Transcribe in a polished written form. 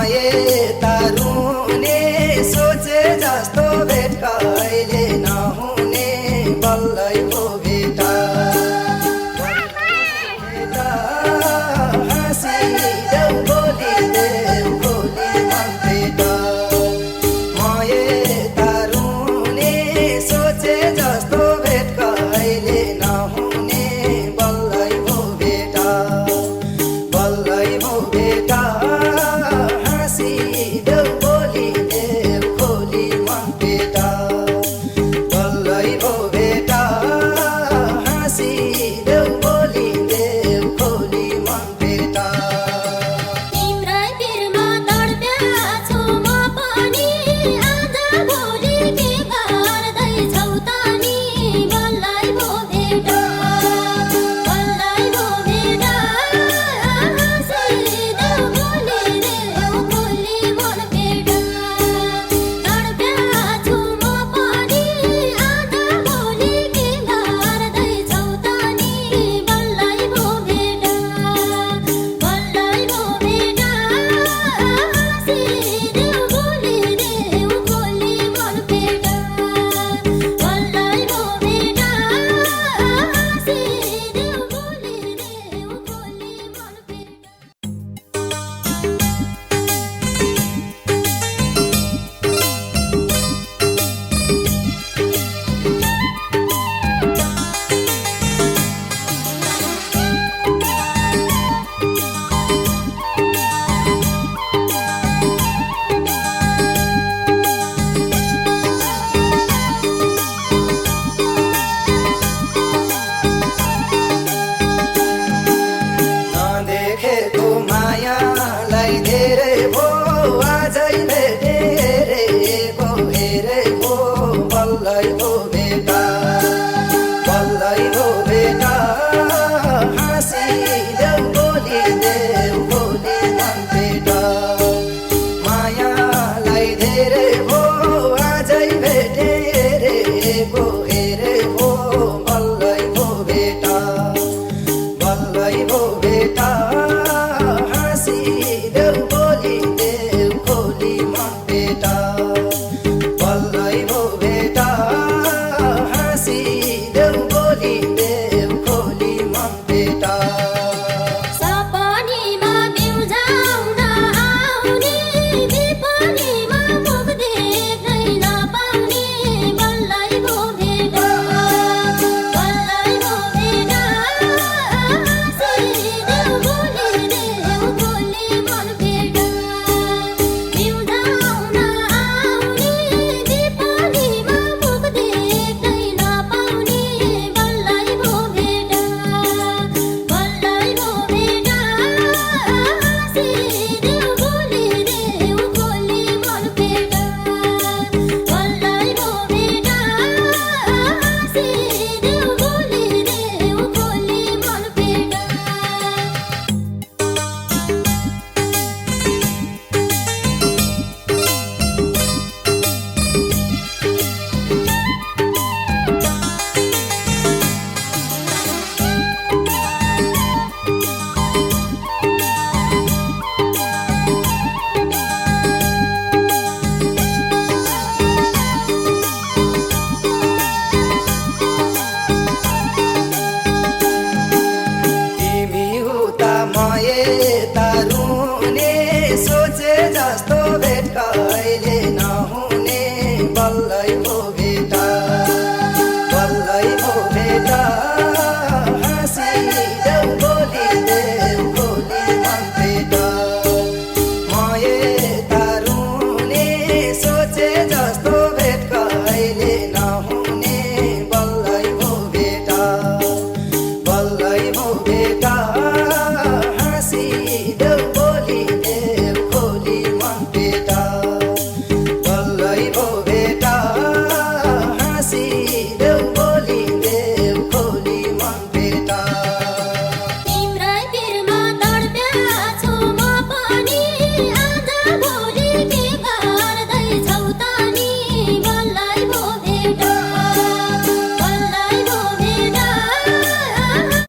माये तारुने सोचे जस्तो भेट कहिले नहुने बल्लै पो भेटा हाँसिदेऊ बोलिदेऊ बोली मन भेटा माये तारुने सोचे जस्तो भेट कहिले नहुने बल्लै पो भेटा बल्लै पो भेटा हाँसिदेऊ बोलिदेऊ खोली मन भेटा बल्लै पो भेटा हाँसिदेऊ बोलिदेऊ खोली मन भेटा तिम्रै पिरमा तडप्या छु म पनि आज भोलि के गर्दैछौ त नि बल्लै पो भेटा बल्लै पो भेटा हाँसिदेऊ बोलिदेऊ खोली मन भेटा तडप्या छु म पनि आज भोलि के गर्दैछौ त नि बल्लै पो भेटा बल्लै पो भेटा हाँसिदेऊ बोलिदेऊ खोली मन भेटा बल्लै पो भेटा हाँसिदेऊ बोलिदेऊ खोली मन भेटा नदेखेको मायालाई धेरै भो आजै भेटेरेको हेरे भो बल्लै भो भेटा बल्लै भो भेटा हाँसिदेऊ बोलिदेऊ बोली मन भेटा मायालाई धेरै भो आजै भेटेरेको हेरे भो बल्लै भो भेटा बल्लै भो भेटा हाँसिदेऊ बोलिदेऊ खोली मन भेटा बल्लै भो भेटा हाँसिदेऊ बोलिदेऊ खोली मन भेटा सपनीमा बिउजाउन आउने विपनीमा मुख देख्नै नपाउने बल्लै पो भेटा बल्लै पो भेटा हाँसिदेऊ बोलिदेऊ खोली मन भेटा बिउजाउन आउने विपनीमा मुख देख्नै नपाउने बल्लै पो भेटा बल्लै पो भेटा हाँसिदेऊ बोलिदेऊ खोली मन भेटा बल्लै पो भेटा हाँसिदेऊ बोलिदेऊ खोली मन भेटा तिमी उता माये तारुने सोचे